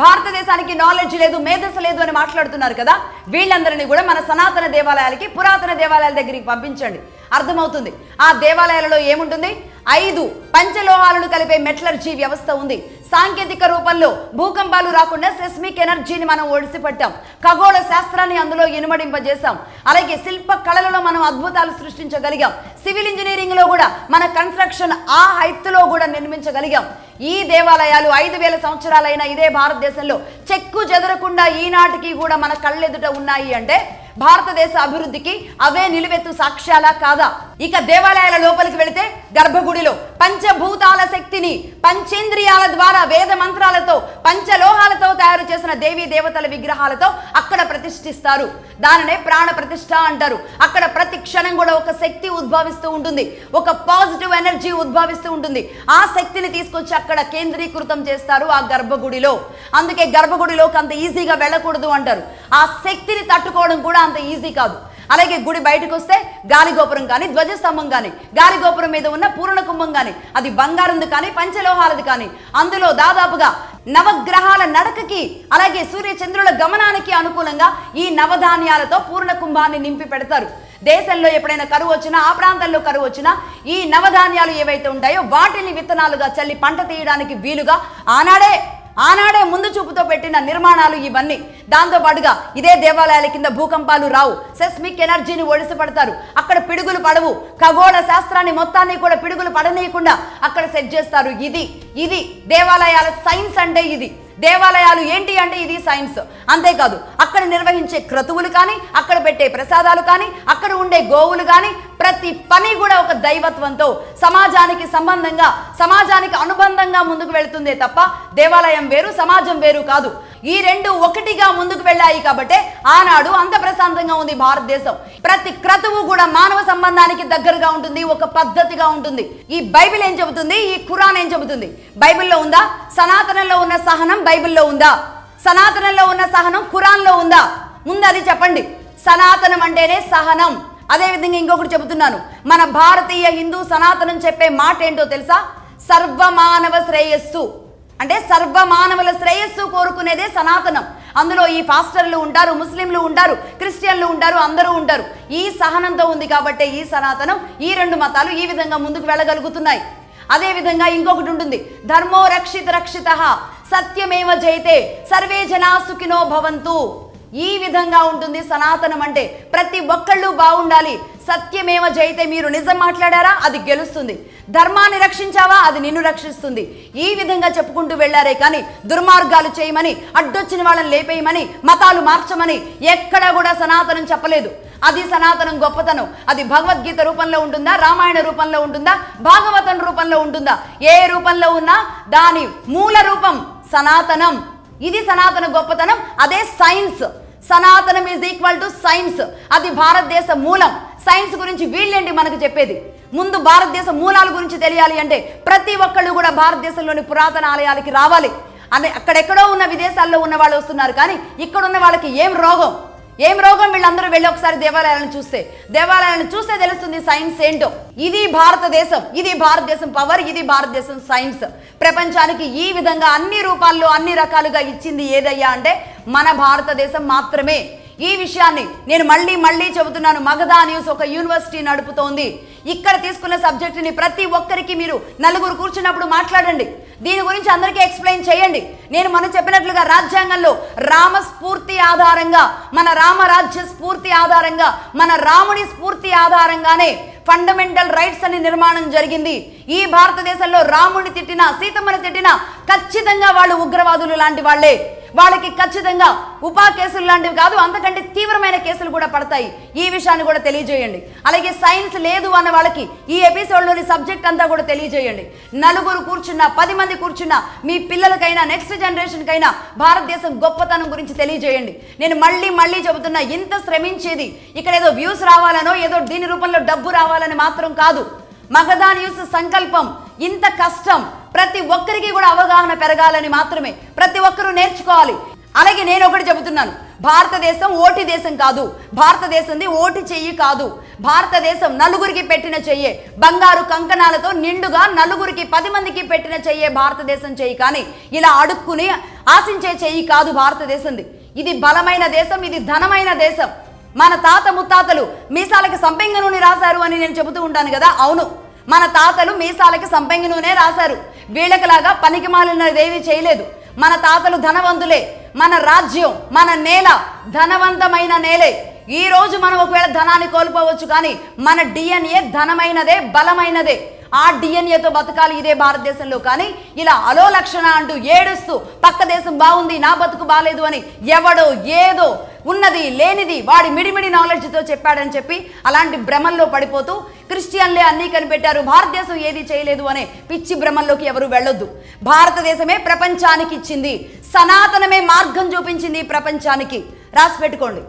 భారతదేశానికి నాలెడ్జ్ లేదు, మేధస్సు లేదు అని మాట్లాడుతున్నారు కదా, వీళ్ళందరినీ కూడా మన సనాతన దేవాలయాలకి, పురాతన దేవాలయాల దగ్గరికి పంపించండి, అర్థమవుతుంది. ఆ దేవాలయాలలో ఏముంటుంది? 5 పంచలోహాలను కలిపే మెటలర్జీ వ్యవస్థ ఉంది. సాంకేతిక రూపంలో భూకంపాలు రాకుండా సెస్మిక్ ఎనర్జీని మనం ఒడిసిపట్టాం. ఖగోళ శాస్త్రాన్ని అందులో ఇనుమడింపజేశాం. అలాగే శిల్ప కళలలో మనం అద్భుతాలు సృష్టించగలిగాం. సివిల్ ఇంజనీరింగ్ లో కూడా మన కన్స్ట్రక్షన్ ఆ హైత్లో కూడా నిర్మించగలిగాం. ఈ దేవాలయాలు 5000 సంవత్సరాలైన ఇదే భారతదేశంలో చెక్కు చెదరకుండా ఈనాటికి కూడా మన కళ్ళెదుట ఉన్నాయి అంటే భారతదేశ అభివృద్ధికి అవే నిలువెత్తు సాక్ష్యాలా కాదా? ఇక దేవాలయాల లోపలికి వెళితే గర్భగుడిలో పంచభూతాల శక్తిని పంచేంద్రియాల ద్వారా వేద మంత్రాలతో పంచలోహాలతో తయారు చేసిన దేవీ దేవతల విగ్రహాలతో అక్కడ ప్రతిష్ఠిస్తారు. దానినే ప్రాణ ప్రతిష్ఠ అంటారు. అక్కడ ప్రతి క్షణం కూడా ఒక శక్తి ఉద్భవిస్తూ ఉంటుంది, ఒక పాజిటివ్ ఎనర్జీ ఉద్భవిస్తూ ఉంటుంది. ఆ శక్తిని తీసుకొచ్చి అక్కడ కేంద్రీకృతం చేస్తారు ఆ గర్భగుడిలో. అందుకే గర్భగుడిలోకి అంత ఈజీగా వెళ్ళకూడదు అంటారు. ఆ శక్తిని తట్టుకోవడం కూడా అంత ఈజీ కాదు. అలాగే గుడి బయటకు వస్తే గాలిగోపురం కానీ, ధ్వజస్తంభం కానీ, గాలిగోపురం మీద ఉన్న పూర్ణ కుంభం కానీ, అది బంగారంది కానీ, పంచలోహాలది కానీ, అందులో దాదాపుగా నవగ్రహాల నడకకి, అలాగే సూర్య చంద్రుల గమనానికి అనుకూలంగా ఈ నవధాన్యాలతో పూర్ణ కుంభాన్ని నింపి పెడతారు. దేశంలో ఎప్పుడైనా కరువు వచ్చినా, ఆ ప్రాంతాల్లో కరువు వచ్చినా ఈ నవధాన్యాలు ఏవైతే ఉంటాయో వాటిని విత్తనాలుగా చల్లి పంట తీయడానికి వీలుగా ఆనాడే ముందు చూపుతో పెట్టిన నిర్మాణాలు ఇవన్నీ. దాంతో పాటుగా ఇదే దేవాలయాల కింద భూకంపాలు రావు, సెస్మిక్ ఎనర్జీని ఒడిసిపడతారు. అక్కడ పిడుగులు పడవు. ఖగోళ శాస్త్రాన్ని మొత్తాన్ని కూడా పిడుగులు పడనీయకుండా అక్కడ సెట్ చేస్తారు. ఇది దేవాలయాల సైన్స్ అంటే ఇది. దేవాలయాలు ఏంటి అంటే ఇది సైన్స్. అంతేకాదు అక్కడ నిర్వహించే క్రతువులు కానీ, అక్కడ పెట్టే ప్రసాదాలు కానీ, అక్కడ ఉండే గోవులు కానీ, ప్రతి పని కూడా ఒక దైవత్వంతో సమాజానికి సంబంధంగా, సమాజానికి అనుబంధంగా ముందుకు వెళుతుందే తప్ప దేవాలయం వేరు, సమాజం వేరు కాదు. ఈ రెండు ఒకటిగా ముందుకు వెళ్ళాయి కాబట్టే ఆనాడు అంత ప్రశాంతంగా ఉంది భారతదేశం. ప్రతి క్రతువు కూడా మానవ సంబంధానికి దగ్గరగా ఉంటుంది, ఒక పద్ధతిగా ఉంటుంది. ఈ బైబిల్ ఏం చెబుతుంది? ఈ ఖురాన్ ఏం చెబుతుంది? బైబిల్లో ఉందా? సనాతనంలో ఉన్న సహనం బైబిల్లో ఉందా? సనాతనంలో ఉన్న సహనం ఖురాన్లో ఉందా? ముందు అది చెప్పండి. సనాతనం అంటేనే సహనం. అదేవిధంగా ఇంకొకటి చెబుతున్నాను, మన భారతీయ హిందూ సనాతనం చెప్పే మాట ఏంటో తెలుసా? సర్వమానవ శ్రేయస్సు. అంటే సర్వమానవుల శ్రేయస్సు కోరుకునేదే సనాతనం. అందులో ఈ ఫాస్టర్లు ఉంటారు, ముస్లింలు ఉంటారు, క్రిస్టియన్లు ఉంటారు, అందరూ ఉంటారు. ఈ సహనంతో ఉంది కాబట్టి ఈ సనాతనం, ఈ 2 మతాలు ఈ విధంగా ముందుకు వెళ్ళగలుగుతున్నాయి. అదేవిధంగా ఇంకొకటి ఉంటుంది, ధర్మో రక్షితః సత్యమేవ జయతే సర్వే జనా సుఖినో భవంతు. ఈ విధంగా ఉంటుంది సనాతనం అంటే. ప్రతి ఒక్కళ్ళు బాగుండాలి. సత్యమేవ జయతే, మీరు నిజం మాట్లాడారా అది గెలుస్తుంది. ధర్మాన్ని రక్షించావా అది నిన్ను రక్షిస్తుంది. ఈ విధంగా చెప్పుకుంటూ వెళ్ళారే కానీ దుర్మార్గాలు చేయమని, అడ్డొచ్చిన వాళ్ళని లేపేయమని, మతాలు మార్చమని ఎక్కడా కూడా సనాతనం చెప్పలేదు. అది సనాతనం గొప్పతనం. అది భగవద్గీత రూపంలో ఉంటుందా, రామాయణ రూపంలో ఉంటుందా, భాగవతం రూపంలో ఉంటుందా, ఏ రూపంలో ఉన్నా దాని మూల రూపం సనాతనం. ఇది సనాతన గొప్పతనం. అదే సైన్స్. సనాతనం ఈజ్ ఈక్వల్ టు సైన్స్. అది భారతదేశ మూలం. సైన్స్ గురించి వీళ్ళేంటి మనకు చెప్పేది? ముందు భారతదేశ మూలాల గురించి తెలియాలి అంటే ప్రతి ఒక్కళ్ళు కూడా భారతదేశంలోని పురాతన ఆలయాలకి రావాలి. అక్కడెక్కడో ఉన్న విదేశాల్లో ఉన్న వాళ్ళు వస్తున్నారు కానీ ఇక్కడ ఉన్న వాళ్ళకి ఏం రోగం వీళ్ళందరూ వెళ్ళి ఒకసారి దేవాలయాలను చూస్తే తెలుస్తుంది సైన్స్ ఏంటో. ఇది భారతదేశం, ఇది భారతదేశం పవర్, ఇది భారతదేశం సైన్స్. ప్రపంచానికి ఈ విధంగా అన్ని రూపాల్లో అన్ని రకాలుగా ఇచ్చింది ఏదయ్యా అంటే మన భారతదేశం మాత్రమే. ఈ విషయాన్ని నేను మళ్ళీ చెబుతున్నాను. మగధా న్యూస్ ఒక యూనివర్సిటీ నడుపుతోంది. ఇక్కడ తీసుకున్న సబ్జెక్టుని ప్రతి ఒక్కరికి మీరు నలుగురు కూర్చున్నప్పుడు మాట్లాడండి. దీని గురించి అందరికీ ఎక్స్ప్లెయిన్ చేయండి. నేను మనం చెప్పినట్లుగా రాజ్యాంగంలో రామ స్ఫూర్తి ఆధారంగా, మన రామరాజ్య స్ఫూర్తి ఆధారంగా, మన రాముడి స్ఫూర్తి ఆధారంగానే ఫండమెంటల్ రైట్స్ అని నిర్మాణం జరిగింది. ఈ భారతదేశంలో రాముడిని తిట్టినా, సీతమ్మని తిట్టినా ఖచ్చితంగా వాళ్ళు ఉగ్రవాదులు లాంటి వాళ్లే. వాళ్ళకి ఖచ్చితంగా ఉపా కేసులు లాంటివి కాదు, అంతకంటే తీవ్రమైన కేసులు కూడా పడతాయి. ఈ విషయాన్ని కూడా తెలియజేయండి. అలాగే సైన్స్ లేదు అన్న వాళ్ళకి ఈ ఎపిసోడ్లోని సబ్జెక్ట్ అంతా కూడా తెలియజేయండి. నలుగురు కూర్చున్నా, 10 మంది కూర్చున్నా, మీ పిల్లలకైనా నెక్స్ట్ జనరేషన్కైనా భారతదేశం గొప్పతనం గురించి తెలియజేయండి. నేను మళ్ళీ చెబుతున్నా, ఇంత శ్రమించేది ఇక్కడ ఏదో వ్యూస్ రావాలనో, ఏదో దీని రూపంలో డబ్బు రావాలని మాత్రం కాదు. మగధా న్యూస్ సంకల్పం ఇంత కష్టం. ప్రతి ఒక్కరికి కూడా అవగాహన పెరగాలని మాత్రమే. ప్రతి ఒక్కరూ నేర్చుకోవాలి. అలాగే నేను ఒకటి చెబుతున్నాను, భారతదేశం ఓటి దేశం కాదు, భారతదేశంది ఓటి చెయ్యి కాదు. భారతదేశం నలుగురికి పెట్టిన చెయ్యే, బంగారు కంకణాలతో నిండుగా నలుగురికి 10 మందికి పెట్టిన చెయ్యే భారతదేశం చెయ్యి. కానీ ఇలా అడుక్కుని ఆశించే చెయ్యి కాదు భారతదేశంది. ఇది బలమైన దేశం, ఇది ధనమైన దేశం. మన తాత ముత్తాతలు మీసాలకి సంపెంగ నూనె రాశారు అని నేను చెబుతూ ఉంటాను కదా. అవును, మన తాతలు మీసాలకి సంపెంగ నూనె రాశారు. వీళ్ళకిలాగా పనికిమాలినదేవి చేయలేదు. మన తాతలు ధనవంతులే. మన రాజ్యం, మన నేల ధనవంతమైన నేలే. ఈ రోజు మనం ఒకవేళ ధనాన్ని కోల్పోవచ్చు, కానీ మన డిఎన్ఏ ధనమైనదే, బలమైనదే. ఆ డిఎన్ఏతో బతకాలి ఇదే భారతదేశంలో. కానీ ఇలా అలో లక్షణ అంటూ ఏడుస్తూ పక్క దేశం బాగుంది, నా బతుకు బాలేదు అని ఎవడో ఏదో ఉన్నది లేనిది వాడి మిడిమిడి నాలెడ్జ్తో చెప్పాడని చెప్పి అలాంటి భ్రమల్లో పడిపోతూ క్రిస్టియన్లే అన్నీ కనిపెట్టారు, భారతదేశం ఏది చేయలేదు అనే పిచ్చి భ్రమల్లోకి ఎవరు వెళ్ళొద్దు. భారతదేశమే ప్రపంచానికి ఇచ్చింది, సనాతనమే మార్గం చూపించింది ప్రపంచానికి. రాసి పెట్టుకోండి.